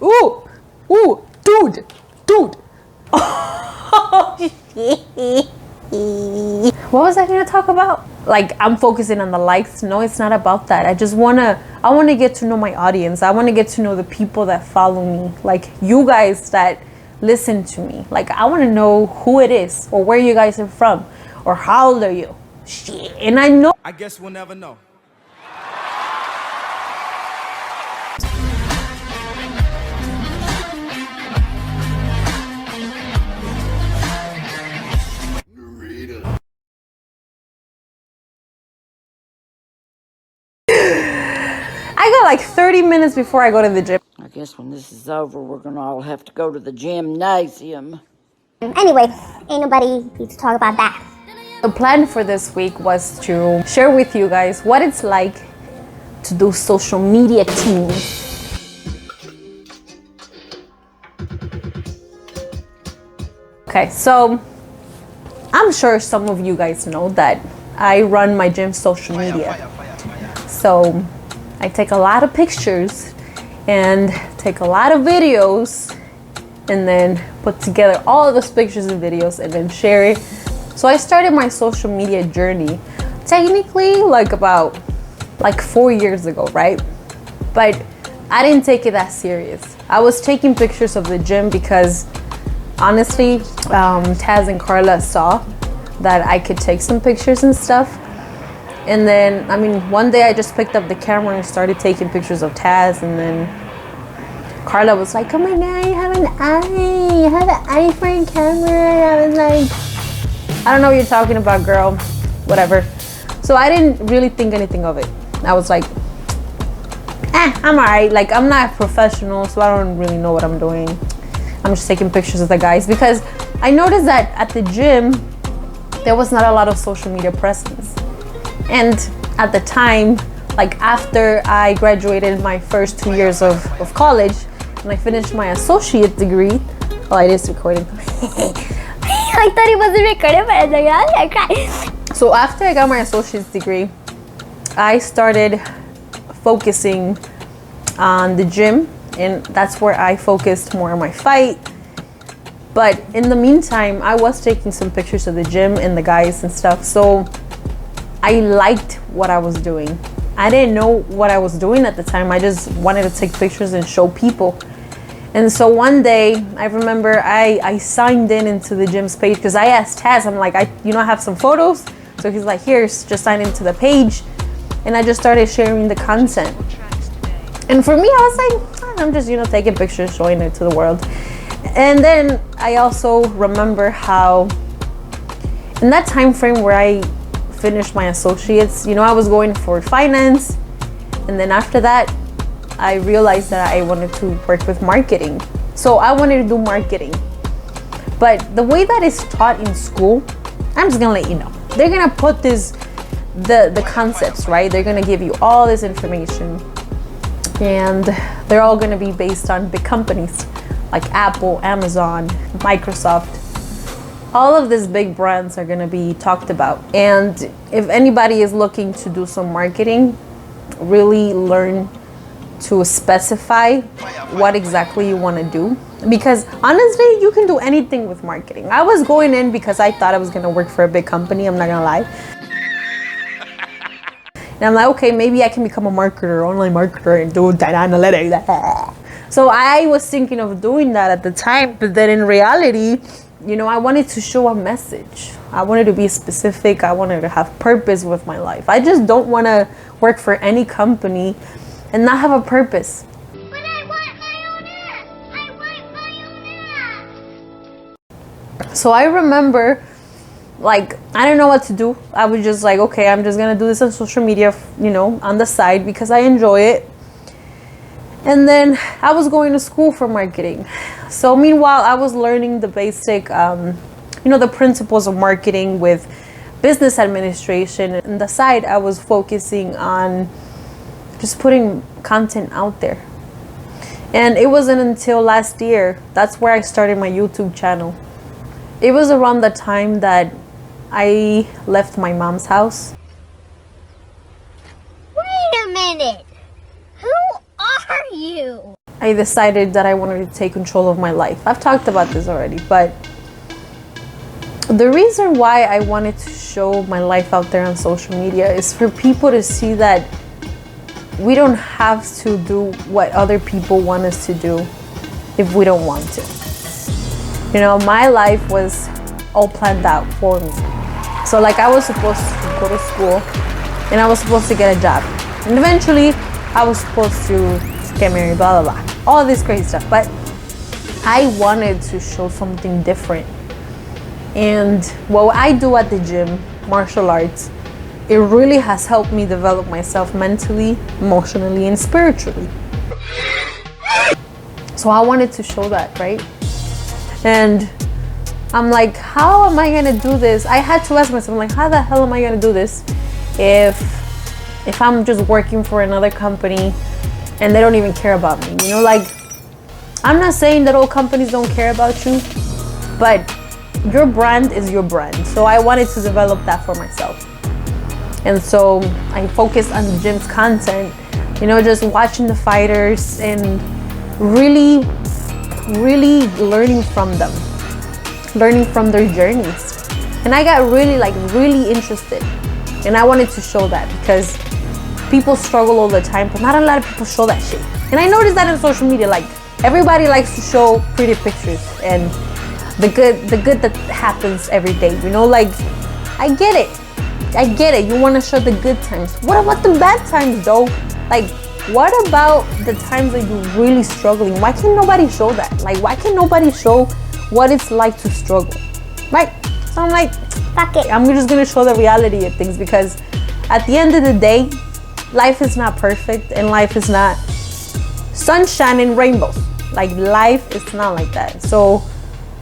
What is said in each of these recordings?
Ooh, ooh, dude. What was I gonna talk about? Like, I'm focusing on the likes. No, it's not about that. I wanna get to know my audience. I wanna get to know the people that follow me. Like, you guys that listen to me. Like, I wanna know who it is, or where you guys are from, or how old are you? Shit. And I guess we'll never know. I got like 30 minutes before I go to the gym. I guess when this is over, we're gonna all have to go to the gymnasium. Anyway, ain't nobody need to talk about that. The plan for this week was to share with you guys what it's like to do social media teams. Okay, so I'm sure some of you guys know that I run my gym social media. So I take a lot of pictures and take a lot of videos and then put together all of those pictures and videos and then share it. So I started my social media journey technically about 4 years ago, right? But I didn't take it that serious. I was taking pictures of the gym because honestly, Tazz and Carla saw that I could take some pictures and stuff. And then, one day I just picked up the camera and started taking pictures of Tazz, and then Carla was like, oh my god, you have an iPhone camera. I was like, I don't know what you're talking about, girl. Whatever. So I didn't really think anything of it. I was like, I'm alright. Like, I'm not a professional, so I don't really know what I'm doing. I'm just taking pictures of the guys, because I noticed that at the gym, there was not a lot of social media presence. And at the time, like after I graduated my first 2 years of college and I finished my associate degree, oh, it is recording. I thought it wasn't recording, but I was like, So after I got my associate's degree, I started focusing on the gym, and that's where I focused more on my fight. But in the meantime, I was taking some pictures of the gym and the guys and stuff. So I liked what I was doing. I didn't know what I was doing at the time. I just wanted to take pictures and show people. And so one day, I remember I signed into the gym's page because I asked Tazz, I'm like, I have some photos. So he's like, here, just sign into the page. And I just started sharing the content. And for me, I was like, I'm just, taking pictures, showing it to the world. And then I also remember how in that time frame where I finished my associates, I was going for finance, and then after that I realized that I wanted to work with marketing. So I wanted to do marketing, but the way that is taught in school, I'm just gonna let you know, they're gonna put the concepts, right? They're gonna give you all this information, and they're all gonna be based on big companies like Apple, Amazon, Microsoft. All of these big brands are going to be talked about. And if anybody is looking to do some marketing, really learn to specify what exactly you want to do. Because honestly, you can do anything with marketing. I was going in because I thought I was going to work for a big company. I'm not going to lie. And I'm like, okay, maybe I can become a marketer, online marketer, and do data analytics. So I was thinking of doing that at the time. But then in reality, I wanted to show a message. I wanted to be specific. I wanted to have purpose with my life. I just don't want to work for any company and not have a purpose. but I want my own app. I want my own app. So I remember, I don't know what to do. I was just like, okay, I'm just going to do this on social media, on the side because I enjoy it. And then I was going to school for marketing. So meanwhile, I was learning the basic, the principles of marketing with business administration. And the side, I was focusing on just putting content out there. And it wasn't until last year, that's where I started my YouTube channel. It was around the time that I left my mom's house. Wait a minute. Who are you? I decided that I wanted to take control of my life. I've talked about this already, but the reason why I wanted to show my life out there on social media is for people to see that we don't have to do what other people want us to do if we don't want to. You know, my life was all planned out for me. So like I was supposed to go to school and I was supposed to get a job. And eventually I was supposed to get married, blah, blah, blah. All this crazy stuff. But I wanted to show something different. And what I do at the gym, martial arts, it really has helped me develop myself mentally, emotionally, and spiritually. So I wanted to show that, right? And I'm like, how am I gonna do this? I had to ask myself, I'm like, how the hell am I gonna do this if I'm just working for another company and they don't even care about me? You know, like, I'm not saying that all companies don't care about you, but your brand is your brand. So I wanted to develop that for myself. And so I focused on the gym's content, you know, just watching the fighters and really learning from them, learning from their journeys. And I got really interested. And I wanted to show that because people struggle all the time, but not a lot of people show that shit. And I noticed that in social media, like everybody likes to show pretty pictures and the good that happens every day, you know, like I get it. You want to show the good times. What about the bad times though? Like, what about the times that you're really struggling? Why can't nobody show that? Like, why can't nobody show what it's like to struggle? Right? So I'm like, fuck it. I'm just gonna show the reality of things because at the end of the day, life is not perfect and life is not sunshine and rainbows. Like, life is not like that. So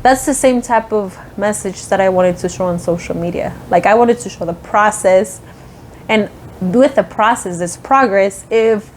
that's the same type of message that I wanted to show on social media. Like, I wanted to show the process, and with the process, there's progress if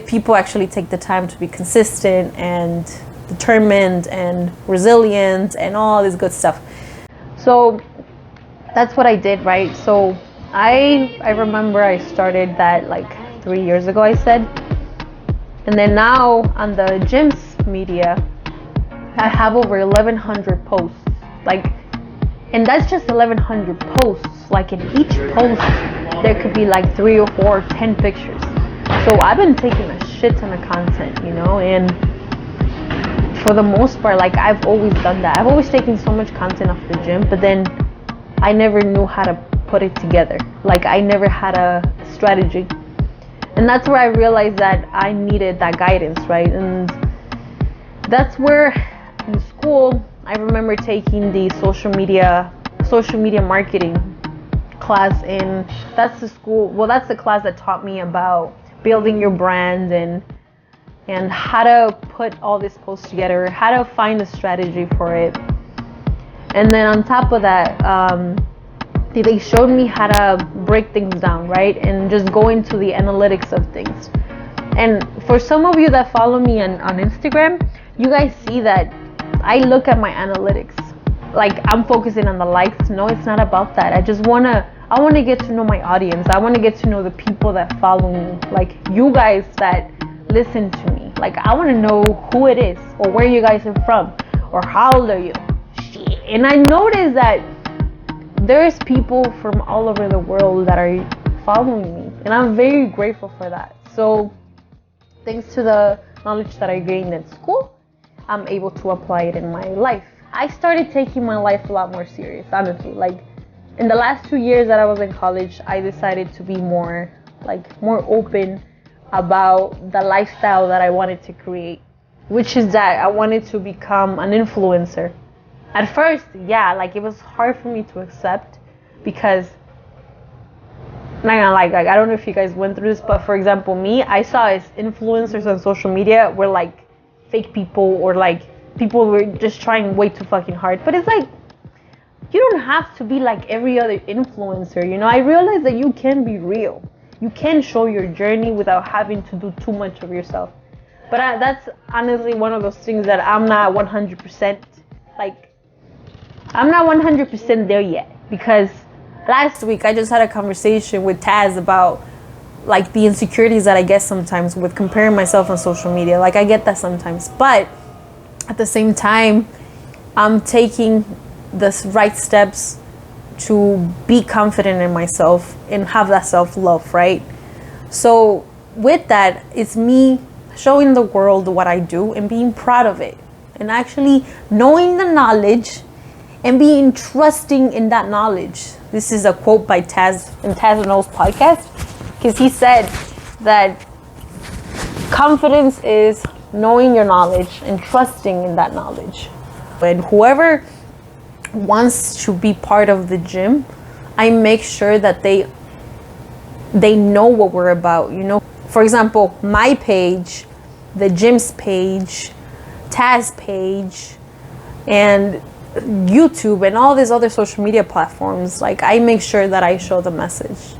people actually take the time to be consistent and determined and resilient and all this good stuff. So that's what I did, right? So I remember I started that like 3 years ago, I said. And then now on the gym's media, I have over 1,100 posts, like, and that's just 1,100 posts. Like, in each post, there could be like 3 or 4 or 10 pictures. So I've been taking a shit ton of content, you know, and for the most part, like, I've always done that. I've always taken so much content off the gym, but then I never knew how to put it together. Like, I never had a strategy. And that's where I realized that I needed that guidance, right? And that's where in school, I remember taking the social media marketing class, and that's the class that taught me about building your brand and how to put all these posts together, how to find a strategy for it. And then on top of that, they showed me how to break things down, right? And just go into the analytics of things. And for some of you that follow me on Instagram, you guys see that I look at my analytics. Like, I'm focusing on the likes. No, it's not about that. I want to get to know my audience. I want to get to know the people that follow me. Like, you guys that listen to me. Like, I want to know who it is, or where you guys are from, or how old are you. Shit. And I noticed that there's people from all over the world that are following me. And I'm very grateful for that. So thanks to the knowledge that I gained in school, I'm able to apply it in my life. I started taking my life a lot more serious, honestly. Like, in the last 2 years that I was in college, I decided to be more open about the lifestyle that I wanted to create, which is that I wanted to become an influencer. At first, yeah, like, it was hard for me to accept because, not gonna lie, like, I don't know if you guys went through this, but for example, me, I saw as influencers on social media were like fake people, or like people were just trying way too fucking hard. But it's like, you don't have to be like every other influencer, you know? I realized that you can be real. You can show your journey without having to do too much of yourself. But that's honestly one of those things that I'm not 100%, like, I'm not 100% there yet. Because last week I just had a conversation with Tazz about like the insecurities that I get sometimes with comparing myself on social media. Like I get that sometimes, but at the same time, I'm taking the right steps to be confident in myself and have that self-love, right? So with that, it's me showing the world what I do and being proud of it, and actually knowing the knowledge and being trusting in that knowledge. This is a quote by Tazz in Tazz and O's podcast, because he said that confidence is knowing your knowledge and trusting in that knowledge. And whoever wants to be part of the gym, I make sure that they know what we're about, you know. For example, my page, the gym's page, Tazz page, and YouTube and all these other social media platforms, like I make sure that I show the message.